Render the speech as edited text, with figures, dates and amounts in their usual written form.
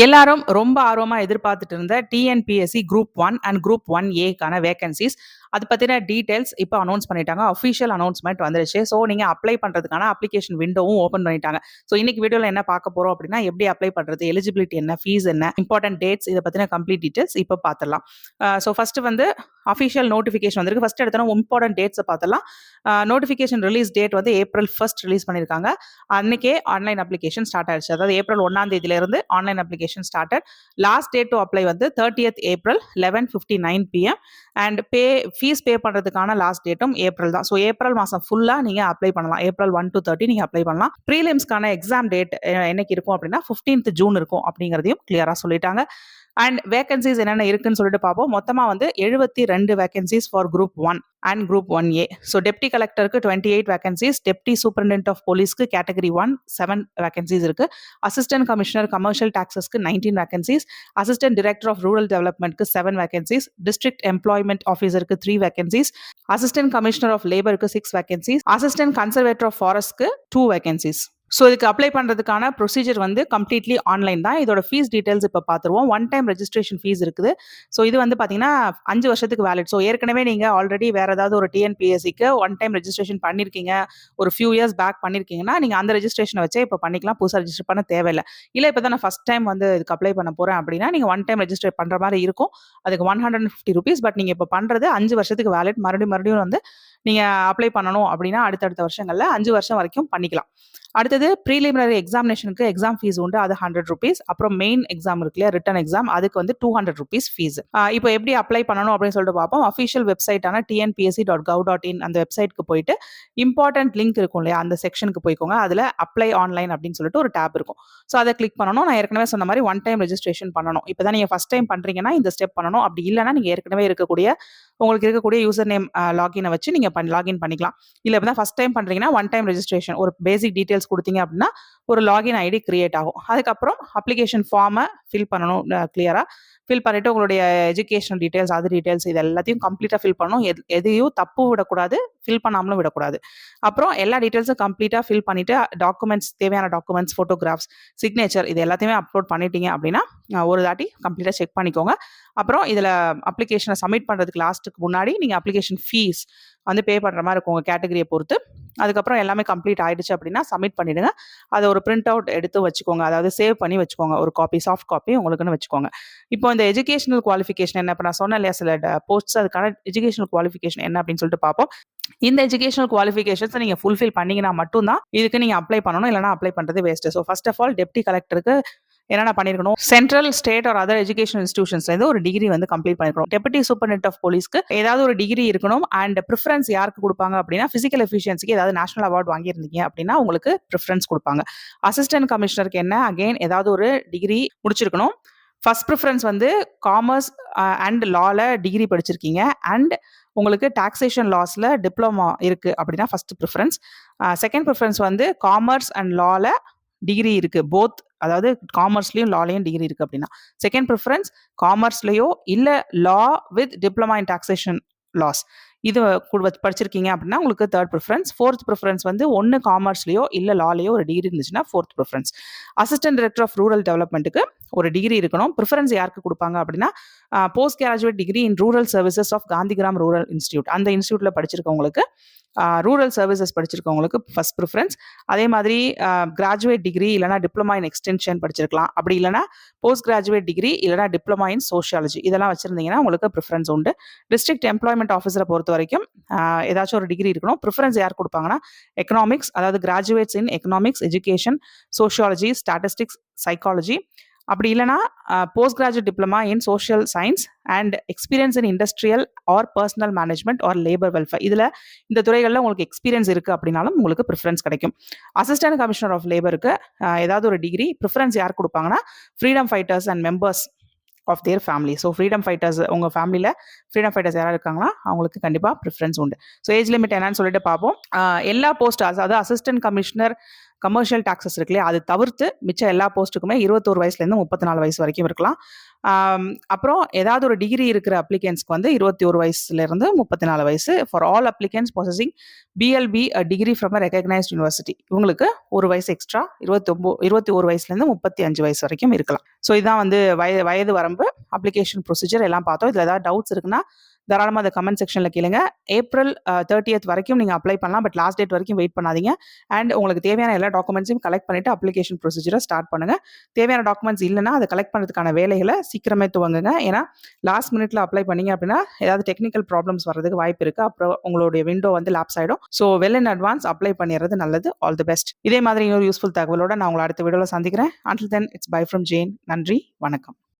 எல்லாரும் ரொம்ப ஆர்வமா எதிர்பார்த்துட்டு இருந்த டிஎன்பிஎஸ்சி குரூப் 1 அண்ட் குரூப் 1ஏக்கான வேகன்சிஸ் அது பத்தின டீடைல்ஸ் இப்போ அனௌன்ஸ் பண்ணிட்டாங்க. அஃபிஷியல் அனௌன்ஸ்மெண்ட் வந்துருச்சு. ஸோ நீங்க அப்ளை பண்றதுக்கான அப்ளிகேஷன் விண்டோவும் ஓப்பன் பண்ணிட்டாங்க. ஸோ இன்னைக்கு வீடியோல என்ன பார்க்க போறோம் அப்படின்னா, எப்படி அப்ளை பண்றது, எலிஜிபிலிட்டி என்ன, ஃபீஸ் என்ன, இம்பார்ட்டன்ட் டேட்ஸ், இதை பத்தின கம்ப்ளீட் டீடைல்ஸ் இப்போ பார்த்துடலாம். ஸோ ஃபர்ஸ்ட் வந்து அஃபிஷியல் நோட்டிஃபிகேஷன் வந்திருக்கு. ஃபர்ஸ்ட் எடுத்தோம் இம்பார்ட்டன்ட் டேட்ஸை பார்த்துடலாம். நோட்டிஃபிகேஷன் ரிலீஸ் டேட் வந்து April 1 ரிலீஸ் பண்ணியிருக்காங்க. அன்னைக்கே ஆன்லைன் அப்ளிகேஷன் ஸ்டார்ட் ஆயிடுச்சு. அதாவது April 1ஆம் தேதியிலிருந்து online application started. Last date to apply வந்து 30th April 11:59 PM and fees pay பண்றதுக்கான லாஸ்ட் டேட்டும் ஏப்ரல் தான். ஸோ ஏப்ரல் மாசம் ஃபுல்லா நீங்க அப்ளை பண்ணலாம். April 1 to 30 நீங்க அப்ளை பண்ணலாம். ப்ரீலிம்ஸ்க்கான எக்ஸாம் டேட் என்னைக்கு இருக்கும் அப்படின்னா 15th June இருக்கும் அப்படிங்கிறதையும் கிளியரா சொல்லிட்டாங்க. அண்ட் வேகன்சிஸ் என்னென்ன இருக்குன்னு சொல்லிட்டு பார்ப்போம். மொத்தமா வந்து 72 vacancies for group 1 and group 1A. So deputy கலெக்டருக்கு 28 வேகன்சிஸ், டெப்டி சூப்பரிண்டென்ட் ஆஃப் போலீஸ்க்கு கேட்டகரி 1 7 வேகன்சிஸ் இருக்கு. அசிஸ்டன்ட் கமிஷனர் கமர்ஷியல் டாக்ஸஸ்க்கு 19 vacancies, assistant director of rural டெவலப்மெண்ட்க்கு 7 வேகன்சிஸ், டிஸ்ட்ரிக்ட் எம்ப்ளாய்மெண்ட் ஆஃபீஸருக்கு 3 வேகன்சிஸ், அசிஸ்டன்ட் கமிஷனர் ஆஃப் லேபருக்கு 6 வேகன்சிஸ், அசிஸ்டன்ட் கன்சர்வேட்டர் ஆஃப் ஃபாரஸ்ட்க்கு 2 vacancies. So இதுக்கு apply பண்ணுறதுக்கான ப்ரொசீஜர் வந்து கம்ப்ளீட்லி ஆன்லைன் தான். இதோட ஃபீஸ் டீடைல்ஸ் இப்போ பார்த்துருவோம். ஒன் டைம் ரெஜிஸ்ட்ரேஷன் ஃபீஸ் இருக்குது. ஸோ இது வந்து பார்த்தீங்கன்னா 5 வருஷத்துக்கு வேலிட். ஸோ ஏற்கனவே நீங்கள் ஆல்ரெடி வேறு ஏதாவது ஒரு டிஎன்பிஎஸ்சிக்கு ஒன் டைம் ரெஜிஸ்ட்ரேஷன் பண்ணியிருக்கீங்க, ஒரு ஃபியூ இயர்ஸ் பேக் பண்ணியிருக்கீங்கன்னா நீங்கள் அந்த ரெஜிஸ்ட்ரேஷனை வச்சே இப்போ பண்ணிக்கலாம். புதுசாக ரெஜிஸ்டர் பண்ண தேவையில்லை. இல்லை இப்போ தான் நான் ஃபஸ்ட் டைம் வந்து இதுக்கு அப்ளை பண்ண போகிறேன் அப்படின்னா நீங்கள் ஒன் டைம் ரெஜிஸ்டர் பண்ணுற மாதிரி இருக்கும். அதுக்கு 150 rupees. பட் நீங்கள் இப்போ பண்ணுறது 5 வருஷத்துக்கு வேலிட். மறுபடியும் வந்து நீங்கள் அப்ளை பண்ணணும் அப்படின்னா அடுத்தடுத்த வருஷங்களில் 5 வருஷம் வரைக்கும் பண்ணிக்கலாம். அடுத்தது ப்ரீலிமினரி எக்ஸாமினேஷனுக்கு எக்ஸாம் ஃபீஸ் உண்டு. அது 100 rupees. அப்புறம் மெயின் எக்ஸாம் இருக்கு இல்லையா, ரிட்டன் எக்ஸாம், அதுக்கு வந்து 200 rupees ஃபீஸ். இப்போ எப்படி அப்ளை பண்ணணும் அப்படின்னு சொல்லிட்டு பார்ப்போம். அஃபிஷியல் வெப்சைட்டான tnpsc.gov.in அந்த வெப்சைட்க்கு போயிட்டு இம்பார்ட்டன்ட் லிங்க் இருக்கும் இல்லையா, அந்த செக்ஷனுக்கு போய்க்கோங்க. அதில் அப்ளை ஆன்லைன் அப்படின்னு சொல்லிட்டு ஒரு டேப் இருக்கும். ஸோ அதை கிளிக் பண்ணணும். நான் ஏற்கனவே சொன்ன மாதிரி ஒன் டைம் ரெஜிஸ்ட்ரேஷன் பண்ணணும். இப்போ தான் நீங்கள் ஃபஸ்ட் டைம் பண்ணுறீங்கன்னா இந்த ஸ்டெப் பண்ணணும். அப்படி இல்லைனா நீங்கள் ஏற்கனவே உங்களுக்கு இருக்கக்கூடிய யூசர் நேம் லாகினை வச்சு நீங்கள் லாகின் பண்ணிக்கலாம். இல்லை இப்போ தான் ஃபஸ்ட் டைம் பண்ணுறீங்கன்னா ஒன் டைம் ரெஜிஸ்ட்ரேஷன் ஒரு பேசிக் டீட்டெயில்ஸ் கொடுத்தீங்க அப்படின்னா ஒரு லாகின் ஐடி கிரியேட் ஆகும். அதுக்கப்புறம் அப்ளிகேஷன் ஃபார்மை ஃபில் பண்ணணும். கிளியராக ஃபில் பண்ணிவிட்டு உங்களுடைய எஜுகேஷனல் டீட்டெயில்ஸ், அது டீட்டெயில்ஸ் இது எல்லாத்தையும் கம்ப்ளீட்டாக ஃபில் பண்ணணும். எதையும் தப்பு விடக்கூடாது, ஃபில் பண்ணாமலும் விடக்கூடாது. அப்புறம் எல்லா டீட்டெயில்ஸும் கம்ப்ளீட்டாக ஃபில் பண்ணிவிட்டு டாக்குமெண்ட்ஸ், தேவையான டாக்குமெண்ட்ஸ், ஃபோட்டோகிராஃப்ஸ், சிக்னேச்சர் இது எல்லாத்தையுமே அப்லோட் பண்ணிட்டீங்க அப்படின்னா ஒரு தாட்டி கம்ப்ளீட்டாக செக் பண்ணிக்கோங்க. அப்புறம் இதில் அப்ளிகேஷனை சப்மிட் பண்ணுறதுக்கு லாஸ்ட்டுக்கு முன்னாடி நீங்கள் அப்ளிகேஷன் ஃபீஸ் வந்து பே பண்ணுற மாதிரி இருக்கும் உங்கள் கேட்டகரியை பொறுத்து. அதுக்கப்புறம் எல்லாமே கம்ப்ளீட் ஆகிடுச்சு அப்படின்னா சப்மிட் பண்ணிவிடுங்க. அதை ஒரு பிரிண்ட் அவுட் எடுத்து வச்சுக்கோங்க. அதாவது சேவ் பண்ணி வச்சுக்கோங்க. ஒரு காப்பி, சாஃப்ட் காப்பி உங்களுக்குன்னு வச்சுக்கோங்க. இப்போ இந்த எஜுகேஷனல் குவாலிஃபிகேஷன் என்ன, இப்போ நான் சொன்னேன் இல்லையா சில போஸ்ட்ஸ், அதுக்கான எஜுகேஷனல் குவாலிஃபிகேஷன் என்ன அப்படின்னு சொல்லிட்டு பார்ப்போம். இந்த எஜுகேஷனல் குவாலிஃபிகேஷன்ஸ் நீங்கள் ஃபுல்ஃபில் பண்ணீங்கன்னா மட்டும்தான் இதுக்கு நீங்கள் அப்ளை பண்ணணும். இல்லைனா அப்ளை பண்ணுறது waste. So first of all deputy கலெக்டருக்கு என்னென்ன பண்ணிருக்கணும், central, state or other education இன்ஸ்டிடியூஷன்ஸ்ல ஒரு டிகிரி வந்து கம்ப்ளீட் பண்ணிருக்கணும். டெப்டி சூப்பரிண்டென்ட் ஆஃப் போலீஸ்க்கு ஏதாவது ஒரு டிகிரி இருக்கணும். அண்ட் ப்ரிஃபரன்ஸ் யாருக்கு கொடுப்பாங்க அப்படின்னா பிசிக்கல் எஃபிஷியன்சிக்கு ஏதாவது நேஷனல் அவார்டு வாங்கியிருந்தீங்க அப்படின்னா உங்களுக்கு ப்ரிஃபரன்ஸ் கொடுப்பாங்க. அசிஸ்டன்ட் கமிஷனருக்கு என்ன, அகெயின் ஏதாவது ஒரு டிகிரி முடிச்சிருக்கணும். ஃபர்ஸ்ட் ப்ரிஃபரன்ஸ் வந்து காமர்ஸ் அண்ட் லால டிகிரி படிச்சிருக்கீங்க அண்ட் உங்களுக்கு டாக்ஸேஷன் லாஸ்ல டிப்ளமா இருக்கு அப்படின்னா ஃபர்ஸ்ட் ப்ரிஃபரன்ஸ். செகண்ட் ப்ரிஃபரன்ஸ் வந்து காமர்ஸ் அண்ட் லால டிகிரி இருக்கு, போத், அதாவது காமர்ஸ்லயும் லாலையும் டிகிரி இருக்கு அப்படின்னா செகண்ட் ப்ரிஃபரன்ஸ். காமர்ஸ்லயோ இல்ல law with diploma in taxation laws இது படிச்சிருக்கீங்க அப்படின்னா உங்களுக்கு தேர்ட் ப்ரிஃபரன்ஸ். ஃபோர்த் ப்ரிஃபரன்ஸ் வந்து ஒன்று காமர்ஸ்லயோ இல்ல லாலையோ ஒரு டிகிரி இருந்துச்சுன்னா fourth preference. Assistant director of rural டெவலப்மெண்ட்டுக்கு ஒரு டிகிரி இருக்கணும். ப்ரிஃபரன்ஸ் யாருக்கு கொடுப்பாங்க அப்படின்னா post graduate degree in rural services of Gandhigram rural institute, அந்த இன்ஸ்டியூட்ல படிச்சிருக்கவங்களுக்கு, ரூரல் சர்வீசஸ் படிச்சிருக்கவங்களுக்கு ஃபர்ஸ்ட் ப்ரிஃபரன்ஸ். அதே மாதிரி கிராஜுவேட் டிகிரி இல்லைனா டிப்ளமா இன் எக்ஸ்டென்ஷன் படிச்சிருக்கலாம். அப்படி இல்லைனா போஸ்ட் கிராஜுவேட் டிகிரி இல்லைனா டிப்ளமா இன் சோஷியாலஜி இதெல்லாம் வச்சிருந்தீங்கன்னா உங்களுக்கு ப்ரிஃபரன்ஸ் உண்டு. டிஸ்ட்ரிக்ட் எம்ப்ளாய்மெண்ட் ஆஃபீஸரை பொறுத்த வரைக்கும் ஏதாச்சும் ஒரு டிகிரி இருக்கணும். ப்ரிஃபரன்ஸ் யார் கொடுப்பாங்கன்னா எக்கனாமிக்ஸ், அதாவது graduates in economics, education, sociology, statistics, psychology. அப்படி இல்லைனா post graduate diploma in social science and experience in industrial or personnel management or labour welfare. இதில் இந்த துறைகளில் உங்களுக்கு எக்ஸ்பீரியன்ஸ் இருக்குது அப்படின்னாலும் உங்களுக்கு ப்ரிஃபரன்ஸ் கிடைக்கும். அசிஸ்டன்ட் கமிஷனர் ஆஃப் லேபருக்கு ஏதாவது ஒரு டிகிரி. ப்ரிஃபரன்ஸ் யார் கொடுப்பாங்கன்னா freedom fighters and members of their family. So freedom fighters, உங்கள் ஃபேமிலியில் ஃப்ரீடம் ஃபைட்டர்ஸ் யாராவது இருக்காங்களா அவங்களுக்கு கண்டிப்பாக ப்ரிஃபரன்ஸ் உண்டு. ஸோ ஏஜ் லிமிட் என்னன்னு சொல்லிட்டு பார்ப்போம். எல்லா போஸ்ட், அதாவது அசிஸ்டன்ட் கமிஷனர், கமர்ஷியல் டாக்ஸஸ் இருக்கு இல்லையா, அது தவிர்த்து மிச்ச எல்லா போஸ்ட்டுக்குமே 21 வயசுலேருந்து 34 வயசு வரைக்கும் இருக்கலாம். அப்புறம் ஏதாவது ஒரு டிகிரி இருக்கிற அப்ளிகன்ஸ்க்கு வந்து 21 வயசுலேருந்து 34 வயசு. For all applicants possessing BLB degree from a recognised university இவங்களுக்கு ஒரு வயசு எக்ஸ்ட்ரா 21 வயசுலேருந்து 35 வயசு வரைக்கும் இருக்கலாம். ஸோ இதான் வந்து வயது வரம்பு, அப்ளிகேஷன் ப்ரொசீஜர் எல்லாம் பார்த்தோம். இதில் ஏதாவது டவுட்ஸ் இருக்குன்னா தாராளமாக அதை கமெண்ட் செக்ஷனில் கேளுங்க. ஏப்ரல் 30th வரைக்கும் நீங்கள் அப்ளை பண்ணலாம். பட் லாஸ்ட் டேட் வரைக்கும் வெயிட் பண்ணாதீங்க. அண்ட் உங்களுக்கு தேவையான எல்லா டாக்குமெண்ட்ஸையும் கலெக்ட் பண்ணிவிட்டு அப்ளிகேஷன் ப்ரொசீஜரை ஸ்டார்ட் பண்ணுங்கள். தேவையான டாக்குமெண்ட்ஸ் இல்லைன்னா அதை கலெக்ட் பண்ணுறதுக்கான வேலைகளை சீக்கிரமே துவங்குங்க. ஏன்னா லாஸ்ட் மினிட்ல அப்ளை பண்ணீங்க அப்படின்னா ஏதாவது டெக்னிக்கல் ப்ராப்ளம்ஸ் வர்றதுக்கு வாய்ப்பு இருக்குது. அப்புறம் உங்களுடைய விண்டோ வந்து லாப்ஸ் ஆகிடும். So well in advance apply பண்ணிடுறது நல்லது. All the best. இதே மாதிரி இன்னொரு யூஸ்ஃபுல் தகவலோட நான் உங்களை அடுத்த வீடியோவில் சந்திக்கிறேன். Until then, it's bye from Jane. நன்றி, வணக்கம்.